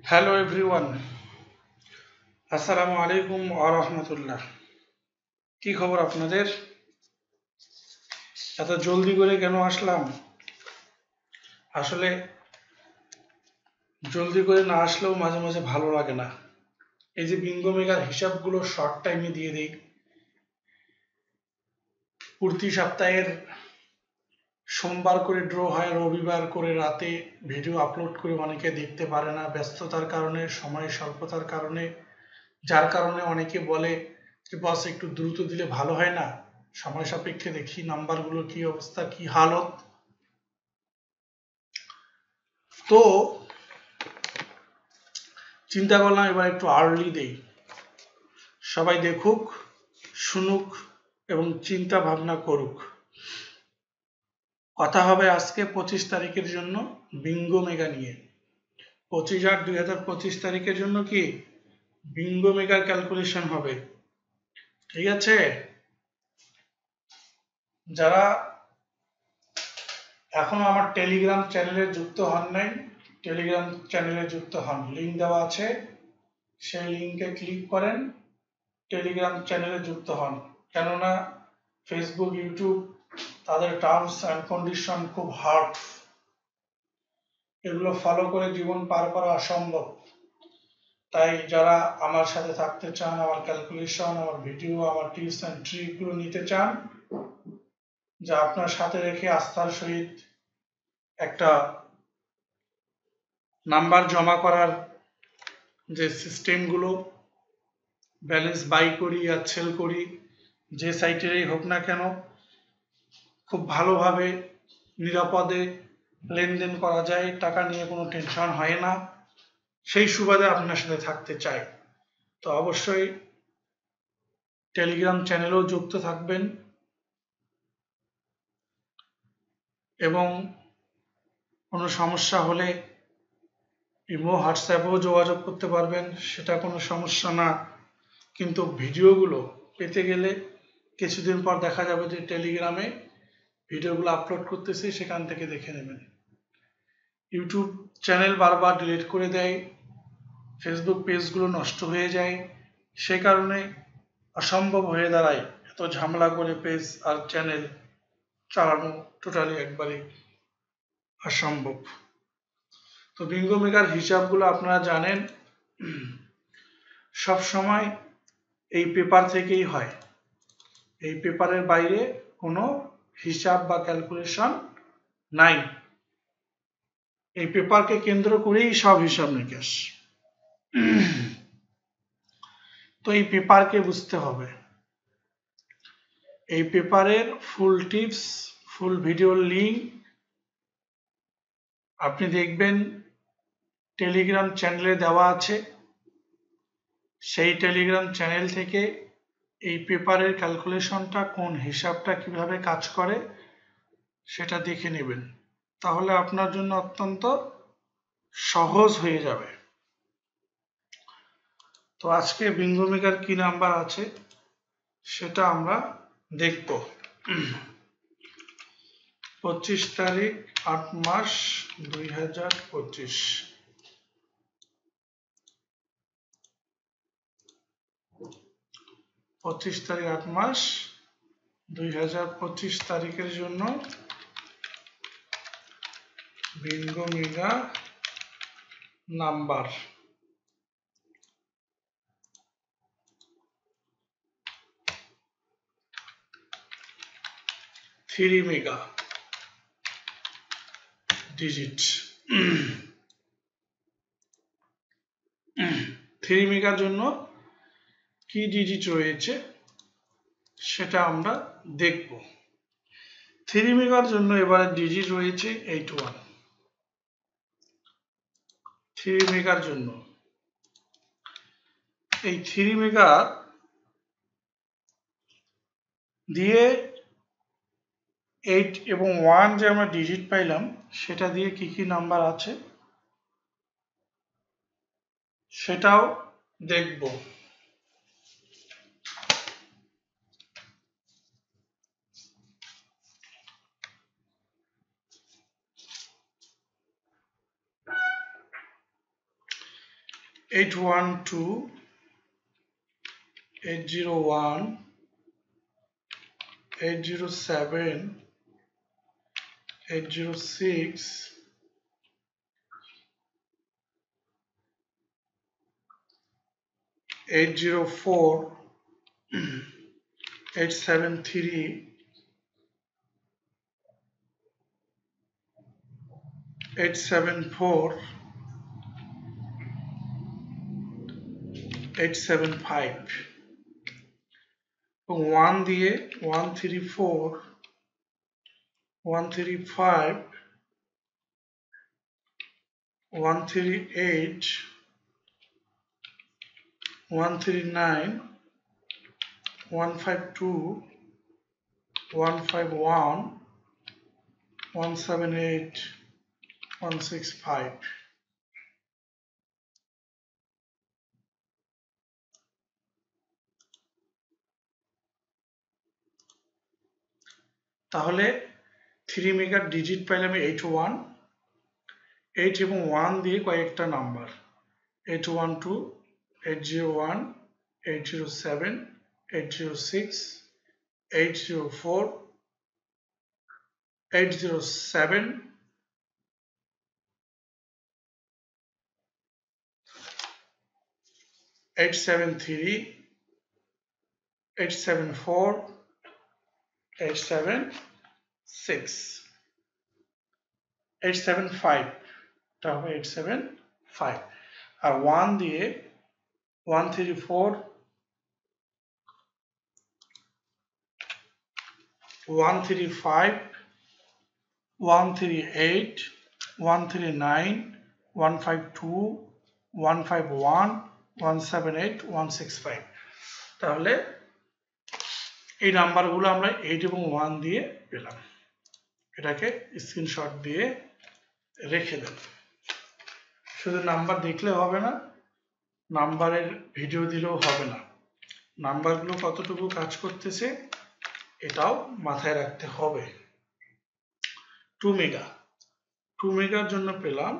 Hello everyone, আসসালামু আলাইকুম ওয়া রাহমাতুল্লাহ। কি খবর আপনাদের? এত জলদি করে কেন আসলাম? আসলে জলদি করে না আসলেও মাঝে মাঝে ভালো লাগে না। এই যে বিঙ্গো মেগার হিসাবগুলো শর্ট টাইমে দিয়ে দিই, প্রতি সপ্তাহের সোমবার করে ড্র হয়, রবিবার করে রাতে ভিডিও আপলোড করে অনেকে দেখতে পারে না ব্যস্ততার কারণে, সময় স্বল্পতার কারণে, যার কারণে অনেকে বলে যে বস একটু দ্রুত দিলে ভালো হয় না। সময় সাপেক্ষে দেখি নাম্বারগুলো কি অবস্থা, কি হালত। তো চিন্তা করলাম এবার একটু আর্লি দেই, সবাই দেখুক, শুনুক এবং চিন্তা ভাবনা করুক। কথা হবে আজকে 25 তারিখের জন্য বিঙ্গো মেগা নিয়ে। 25/8/2025 জন্য কি বিঙ্গো মেগার ক্যালকুলেশন হবে। ঠিক আছে? যারা এখনো আমার টেলিগ্রাম চ্যানেলে যুক্ত হন নাই, টেলিগ্রাম চ্যানেলে যুক্ত হন, লিঙ্ক দেওয়া আছে, সেই লিঙ্কে ক্লিক করেন, টেলিগ্রাম চ্যানেলে যুক্ত হন। কেননা ফেসবুক, ইউটিউব তাদের টার্মস অ্যান্ড কন্ডিশন খুব হার্ড, এগুলো ফলো করে জীবন পার করা অসম্ভব। তাই যারা আমার সাথে থাকতে চান, আমার ক্যালকুলেশন, আমার ভিডিও, আমার টিপস অ্যান্ড ট্রিকগুলো নিতে চান, যা আপনার সাথে রেখে আস্থার সহিত একটা নাম্বার জমা করার যে সিস্টেমগুলো, ব্যালেন্স বাই করি আর সেল করি, যে সাইটেরই হোক না কেন, খুব ভালোভাবে নিরাপদে লেনদেন করা যায়, টাকা নিয়ে কোনো টেনশন হয় না, সেই সুবাদে আপনার সাথে থাকতে চাই। তো অবশ্যই টেলিগ্রাম চ্যানেলেও যুক্ত থাকবেন এবং কোনো সমস্যা হলে ইমো, হোয়াটসঅ্যাপেও যোগাযোগ করতে পারবেন, সেটা কোনো সমস্যা না। কিন্তু ভিডিওগুলো পেতে গেলে কিছুদিন পর দেখা যাবে যে টেলিগ্রামে ভিডিওগুলো আপলোড করতেছি, সেখান থেকে দেখে নেবেন। ইউটিউব চ্যানেল বারবার ডিলিট করে দেয়, ফেসবুক পেজগুলো নষ্ট হয়ে যায়, সে কারণে অসম্ভব হয়ে দাঁড়ায় এত ঝামেলা করে পেজ আর চ্যানেল চালানো, টোটালি একবারে অসম্ভব। তো বিঙ্গো মেগার হিসাবগুলো আপনারা জানেন সব সময় এই পেপার থেকেই হয়, এই পেপারের বাইরে কোনো হিসাব বা ক্যালকুলেশন নাই। এই পেপারকে কেন্দ্র করেই সব হিসাব নিকাশ। তো এই পেপারকে বুঝতে হবে, এই পেপারের ফুল টিপস, ফুল ভিডিওর লিঙ্ক আপনি দেখবেন টেলিগ্রাম চ্যানেলে দেওয়া আছে। সেই টেলিগ্রাম চ্যানেল থেকে এই পেপারের ক্যালকুলেশনটা, কোন হিসাবটা কিভাবে কাজ করে সেটা দেখে নেবেন, তাহলে আপনার জন্য অত্যন্ত সহজ হয়ে যাবে। তো আজকে বিঙ্গো মেগার কি নাম্বার আছে সেটা আমরা দেখব। 25 তারিখ 8 মাস 2025। 25 তারিখ 8 মাস 2025 তারিখের জন্য Bingo mega number. Three mega digit. 3 মেগার জন্য কি ডিজিট রয়েছে সেটা আমরা দেখব। 3 মেগার জন্য এবারে ডিজিট রয়েছে 81। 3 মেগার জন্য এই 3 মেগা দিয়ে 8 এবং 1 যে আমরা ডিজিট পাইলাম, সেটা দিয়ে কি কি নাম্বার আছে সেটাও দেখব। 812 801 807 806 804 873 874 875 এবং 1 দিয়ে 134 135 138 139 152 151 178 165 তাহলে 3 মেগার ডিজিট পাইলাম 81 8 এবং 1 দিয়ে কয়েকটা নাম্বার 812 801 807 806 804 807 873 874 876 875 টা হবে 875 আর 1 দিয়ে 134 135 138 139 152 151 178 165 তাহলে এই নাম্বারগুলো আমরা 8 এবং 1 দিয়ে পেলাম এটাকে স্ক্রিনশট দিয়ে রেখে দেন শুধু নাম্বার দেখলে হবে না নাম্বারের ভিডিও দিলেও হবে না নাম্বারগুলো কতটুকু কাজ করতেছে এটাও মাথায় রাখতে হবে 2 মেগার জন্য পেলাম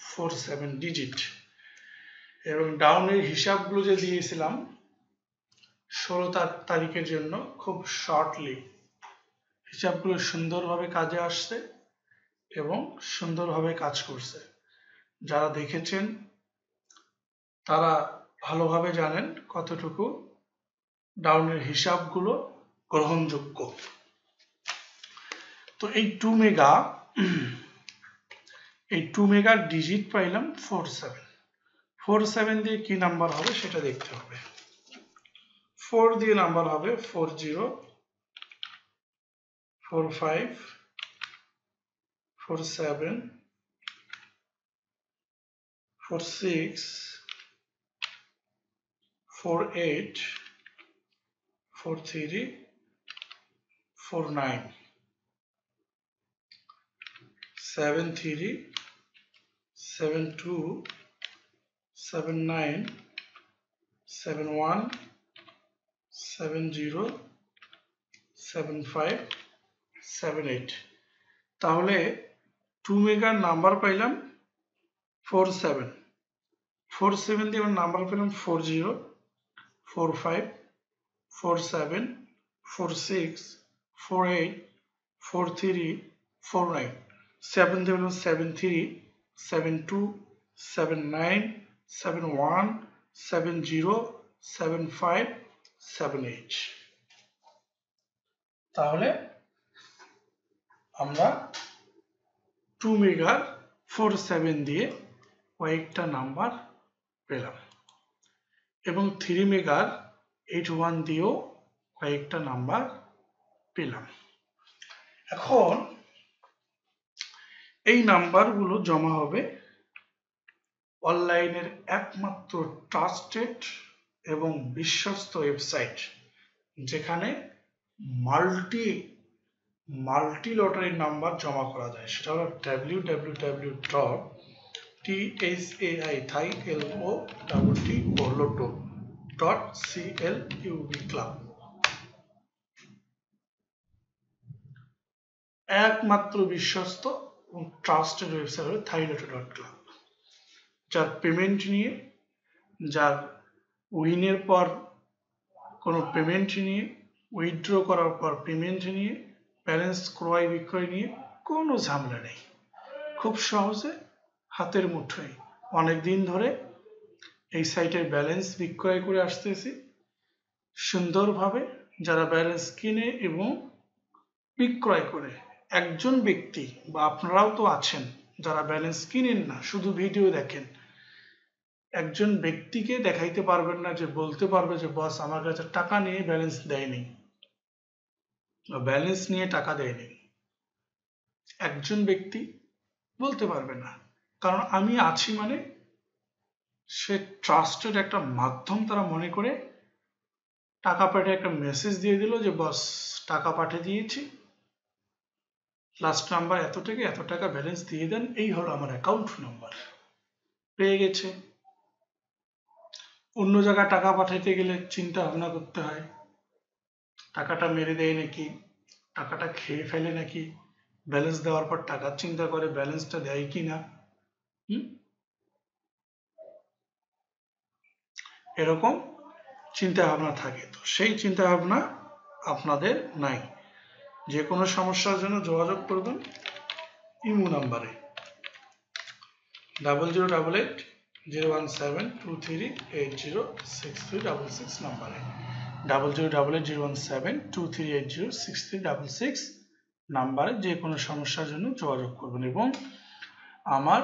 47 ডিজিট এবং ডাউনের হিসাবগুলো যে দিয়েছিলাম 16 তারিখের জন্য খুব শর্টলি হিসাবগুলো সুন্দরভাবে কাজে আসছে এবং সুন্দরভাবে কাজ করছে যারা দেখেছেন তারা ভালোভাবে জানেন কতটুকু ডাউনের হিসাবগুলো গ্রহণযোগ্য তো এই 2 মেগার ডিজিট পাইলাম 47 দিয়ে কি নাম্বার হবে সেটা দেখতে হবে 4 দিয়ে নাম্বার হবে 40 45 47 46 48 43 49 73 72 79 71 70 75 78 তাহলে 2 মেগার নাম্বার পাইলাম 47 দিয়ে আমরা নাম্বার পেলাম 40 45 47 46 48 43 49 7 দিয়ে পেলাম 73 72 79 71 70 75 78 তাহলে আমরা 2 মেগার 47 দিয়ে কয়েকটা নাম্বার পেলাম এবং 3 মেগার 81 দিয়েও কয়েকটা নাম্বার পেলাম এখন এই নাম্বারগুলো জমা হবে অনলাইনের একমাত্র ট্রাস্টেড এবং বিশ্বস্ত ওয়েবসাইট যেখানে মাল্টি লটারির নাম্বার জমা করা যায় সেটা হলো www.thaiLotto.club একমাত্র বিশ্বস্ত এবং ট্রাস্টেড ওয়েবসাইট হলো thailotto.club যার পেমেন্ট নিয়ে যার উইনের পর কোনো পেমেন্ট নিয়ে, উইথড্র করার পর পেমেন্ট নিয়ে, ব্যালেন্স ক্রয় বিক্রয় নিয়ে কোনো ঝামেলা নেই। খুব সহজে হাতের মুঠোয় অনেক দিন ধরে এই সাইটের ব্যালেন্স বিক্রয় করে আসতেছি সুন্দরভাবে। যারা ব্যালেন্স কিনে এবং বিক্রয় করে, একজন ব্যক্তি বা আপনারাও তো আছেন যারা ব্যালেন্স কিনেন না, শুধু ভিডিও দেখেন, একজন ব্যক্তিকে দেখাইতে পারবেন না যে বলতে পারবে যে বস আমার কাছে টাকা নিয়ে ব্যালেন্স দেয়নি, ব্যালেন্স নিয়ে টাকা দেয়নি। একজন ব্যক্তি বলতে পারবে না, কারণ আমি আছি মানে সে ট্রাস্টের একটা মাধ্যম তারা মনে করে টাকা পাঠিয়ে একটা মেসেজ দিয়ে দিল যে বস টাকা পাঠিয়ে দিয়েছি, লাস্ট নাম্বার এত থেকে এত টাকা ব্যালেন্স দিয়ে দেন, এই হলো আমার অ্যাকাউন্ট নাম্বার, পেয়ে গেছে। অন্য জায়গায় টাকা পাঠাইতে গেলে চিন্তা ভাবনা করতে হয়, টাকাটা মেরে দেয় নাকি, টাকাটা খেয়ে ফেলে নাকি, ব্যালেন্স দেওয়ার পর টাকার চিন্তা করে ব্যালেন্সটা দেয় কি না, এরকম চিন্তা ভাবনা থাকে। তো সেই চিন্তা ভাবনা আপনাদের নাই। যে কোনো সমস্যার জন্য যোগাযোগ করবেন ইমো নাম্বারে 00880172380636 নাম্বারে 00880172380636 নাম্বারে যে কোনো সমস্যার জন্য যোগাযোগ করবেন এবং আমার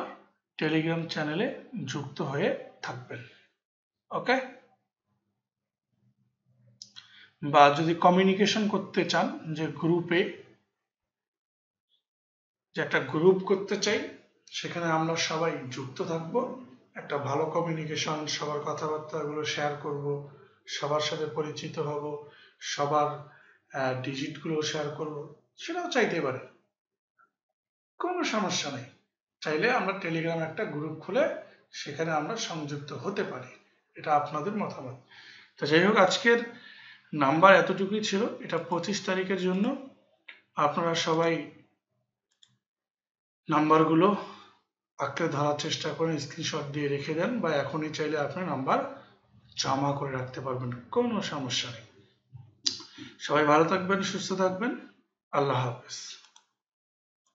টেলিগ্রাম চ্যানেলে যুক্ত হয়ে থাকবেন। ওকে, বা যদি কমিউনিকেশন করতে চান, যে গ্রুপে, যে একটা গ্রুপ করতে চাই, সেখানে আমরা সবাই যুক্ত থাকব, একটা ভালো কমিউনিকেশন, সবার কথাবার্তাগুলো শেয়ার করব, সবার সাথে পরিচিত হব, সবার ডিজিটগুলো শেয়ার করব, সেটাও চাইতে পারে, কোনো সমস্যা নেই। চাইলে আমরা টেলিগ্রাম একটা গ্রুপ খুলে সেখানে আমরা সংযুক্ত হতে পারি, এটা আপনাদের মতামত। তো যাই হোক, আজকের নাম্বার এতটুকুই ছিল। এটা 25 তারিখের জন্য। আপনারা সবাই নাম্বারগুলো আঁকড়ে ধরার চেষ্টা করেন, স্ক্রিনশট দিয়ে রেখে দেন, বা এখনই চাইলে আপনার নাম্বার জমা করে রাখতে পারবেন, কোনো সমস্যা নেই। সবাই ভালো থাকবেন, সুস্থ থাকবেন, আল্লাহ হাফেজ।